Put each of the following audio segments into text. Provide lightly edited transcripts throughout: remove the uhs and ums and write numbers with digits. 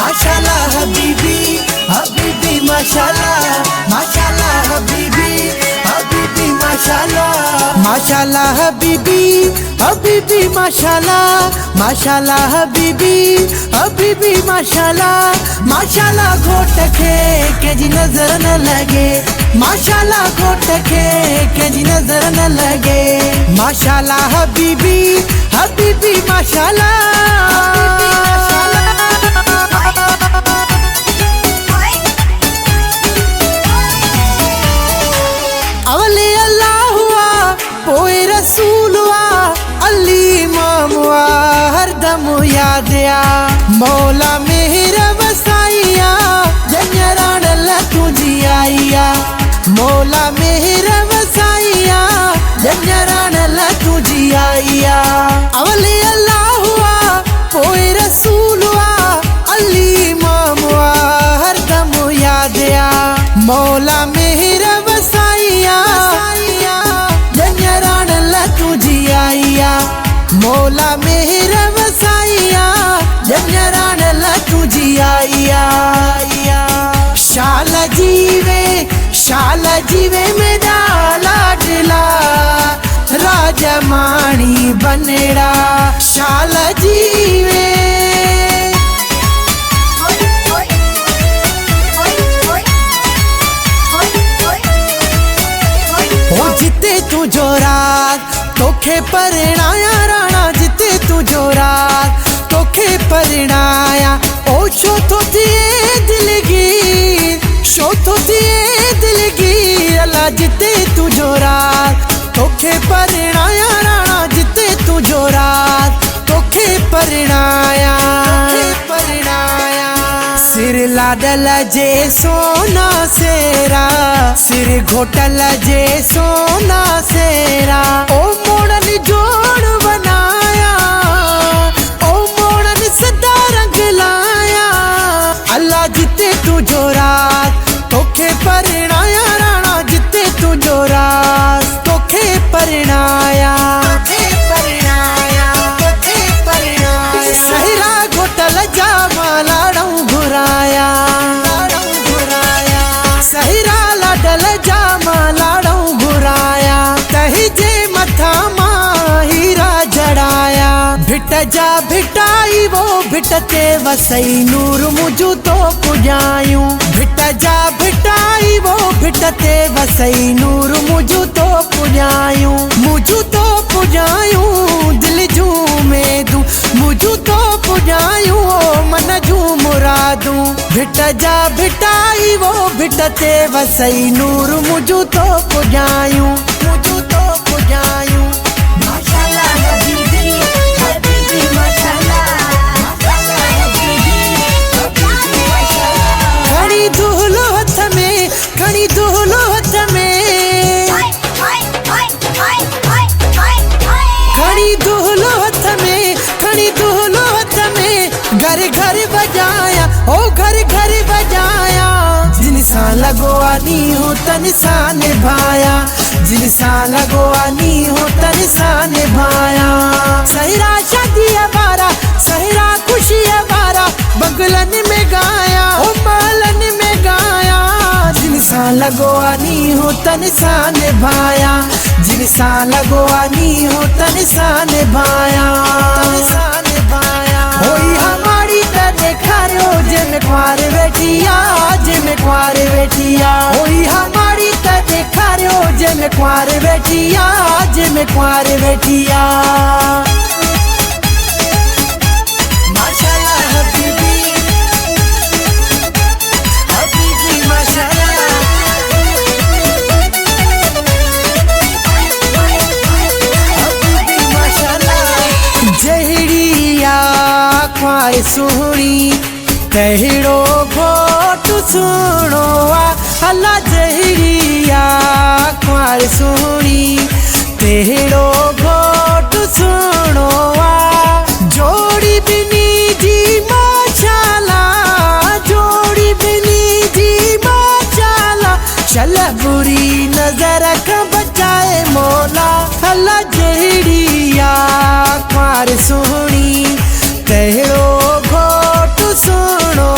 माशाल्लाह हबीबी हबीबी माशाल्लाह माशाल्लाह हबीबी हबीबी माशाल्लाह माशाल्लाह हबीबी हबीबी माशाल्लाह माशाल्लाह हबीबी हबीबी माशाल्लाह माशाल्लाह घोट खे कंहिंजी नज़र न लगे माशाल्लाह घोट खे कंहिंजी नज़र न लगे माशाल्लाह हबीबी हबीबी माशाल्लाह अवले अल्लाह हुआ पोए रसूल हुआ अली इमाम हुआ हरदम याद आ मौला मेहर वसाइया जंजरान तुझी आईया मौला मेहर वसाइया जंजरान तुझी आईया अवले अल्लाह हुआ पोए रसूल हुआ अली इमाम हुआ हरदम याद आ मौला मेहर वसाइया जंजरान तुझी आईया मौला मेहर वसाइया जंजरान तुझी आईया शाल जीवे मेरा लाडला राजा माणी बनड़ा शाल जीवे जिते तुझो रात तोखे परिणाया राणा जिते तुझो रात तोखे परिणाया ओ शो तो थिए दिलगीर शो तो थिए दिलगीर अल्लाह जिते तुझो रात तोखे परिणाया राणा जिते तुझो रात तोखे परिणाया सिर लाडल जे सोना सेरा सिर घोटल जे सोना सेरा ओ मोड़न जोड़ बनाया ओ मोड़न सदा रंग लाया अल्लाह जिते तुझो रात तोखे परिणाया राणा जिते तुझो रात तोखे परिणाया सहरा घोटल जा लाड़ू घुराया सहरा लाडल जामा लाड़ू घुराया तही जे मथा मां हीरा जड़ाया भिट जा भिटाई वो भिटते वसई नूर मुझू तो पुजायूं भिट जा भिटाई वो भिटते वसई नूर मुझू तो पुजायूं दिल जू में दूं मुझू तो पुजायूं मन जू मुरादू भिट जा भिटाई वो भिटते वसई नूर मुझू तो पुजायूं माशाल्लाह हबीबी हबीबी माशाल्लाह माशाल्लाह हबीबी हबीबी माशाल्लाह खड़ी दुहलो हथ में खड़ी दुहलो हथ में खड़ी दुहलो हथ में खड़ी दुहलो हथ में घर घर बजाया ओ घर घर बजाया जिनसा लगो आनी हो तनसा निभाया जिनसा लगो आनी हो तनसा निभाया सहरा शादी हमारा सहरा खुशी हमारा बगलन में गाया ओ मालन में गाया जिनसा लगो आनी हो तनसा निभाया जिनसा लगो आनी हो तनसा निभाया होई हमारी देखारो जिन क्वार बैठिया होई हमारी देखारो जिन क्वार बैठिया माशाल्लाह हबीबी हबीबी माशाल्लाह हबीबी माशाल्लाह जहड़िया ख्वार सुहणी तहिड़ो घोट सुणो अल्लाह जहड़िया ख्वार सुहणी तहिड़ो घोट सुणो जोड़ी बिनी जी माशाल्लाह जोड़ी बिनी जी माशाल्लाह चल बुरी नजर का बचाए मौला अल्लाह जहड़िया ख्वार सुहणी तहिड़ो घोट सुणो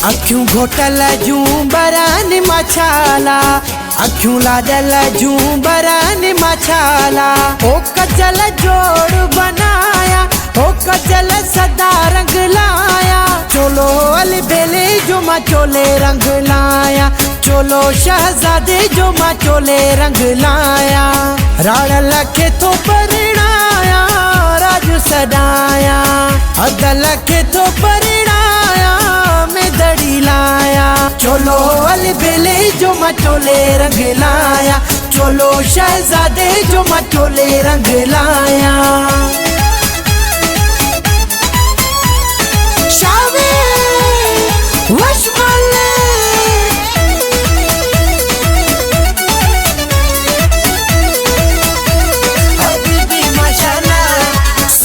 अखियूं घोटल जूं बरन मछाला, अखियूं लाडल जूं बरन मछाला। ओ कजल जोड़ बनाया, ओ कजल सदा रंग लाया। चोलो अल बेले जो मां चोले रंग लाया, चोलो शहजादे जो मां चोले रंग लाया। राड़ लखे तो परिणाया, राजू सदाया। अध लखे तो परिणाया, मैं दड़ी लाया। चोलो अल बेले जो मां चोले रंग लाया, चोलो शहजादे जो मां चोले रंग लाया। शावे वशमले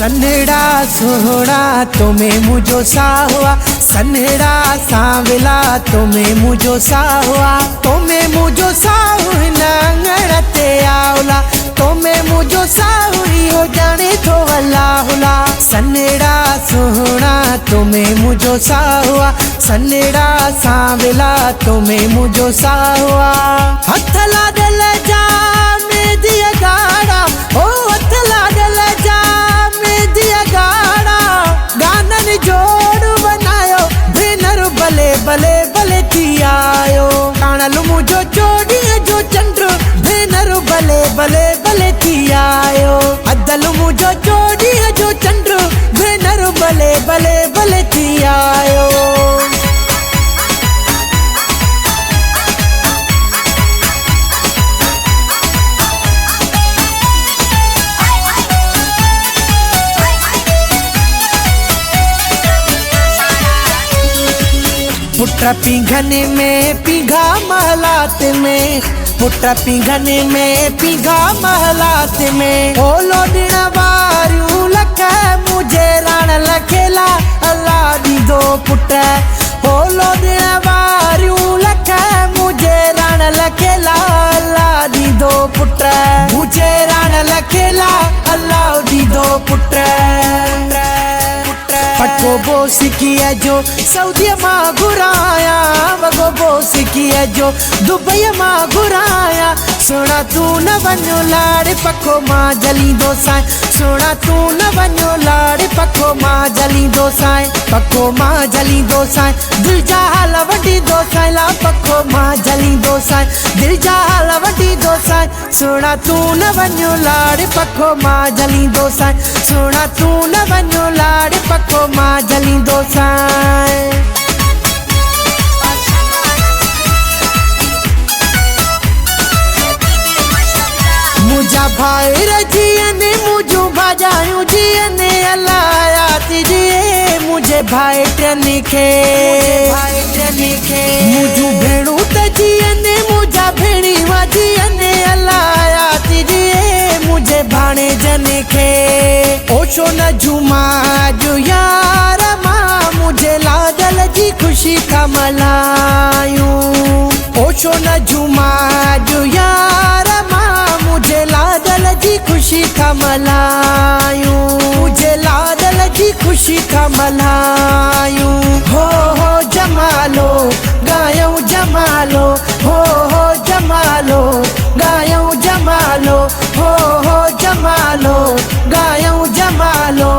सन्हड़ा सोहड़ा तुम्हें मुझो साहुआ, सन्हड़ा सांवला तुम्हें मुझो साहुआ। तुम्हें मुझो साहु नंगड़ ते आवला, तुम्हें मुझो साहु हो जाने तो अल्लाहुला। सन्हड़ा सोहड़ा तुम्हें मुझो साहुआ, सन्हड़ा सांवला तुम्हें मुझो साहुआ। हथ लाडल जा में दिया गाड़ा, ओ हथ लाडल जा दिया गाड़ा। गानन जोड़ बनायो, भेनर भले भले भले थी आयो। कानल मुझो जोड़िया जो चंद्र, भेनर भले भले भले थी आयो। अदल मुझो जोड़िया जो चंद्र, भेनर भले भले भले थी आयो। पुट्रा पिंघने में पिघा महलात में, पुट्रा पिंघने में पिघा महलात में। ओ लोडना वारू लख मुझे राण लखेला, अल्लाह दी दो पुट्रा। ओ लोडना वारू लख मुझे राण लखेला, अल्लाह दी दो पुट्रा। मुझे राण लखेला, अल्लाह दी दो पुट्रा। पटको बोस किया जो सऊदी मां घुराया, वगो बोस किया जो दुबई मां घुराया। सोना तू न वञो लाड़ पको मां जली दो साए, सोना तू न वञो लाड़ पको मां जली दो साए। पको मां जली दो साए, दिल जा हाल वठी दो साए ला। पको मां जली दो साए, दिल जा हाल वठी दो साए। सोना तू न वञो लाड़ पको मां जली दो साए, सोना तू न वञो लाड़ पको मां जली दो साए। मुझा भाई रजियने मुझू भाजायूं जियने अलाया तिजिए। मुझे भाई टनी खे, मुझू भेणू तजियने मुझा भेणी वाजियने अलाया तिजिए। मुझे भाणे जने खे ओशो न झुमा जो यार मां, मुझे लाडल जी खुशी का मलायूं। ओशो न झुमा जो यार मां, मुझे लाडल जी खुशी का मलायूं। मुझे लाडल जी खुशी का मलायूं। हो जमालो गायूं जमालो, हो जमालो गायूं जमालो, हो जमालो गायूं जमालो।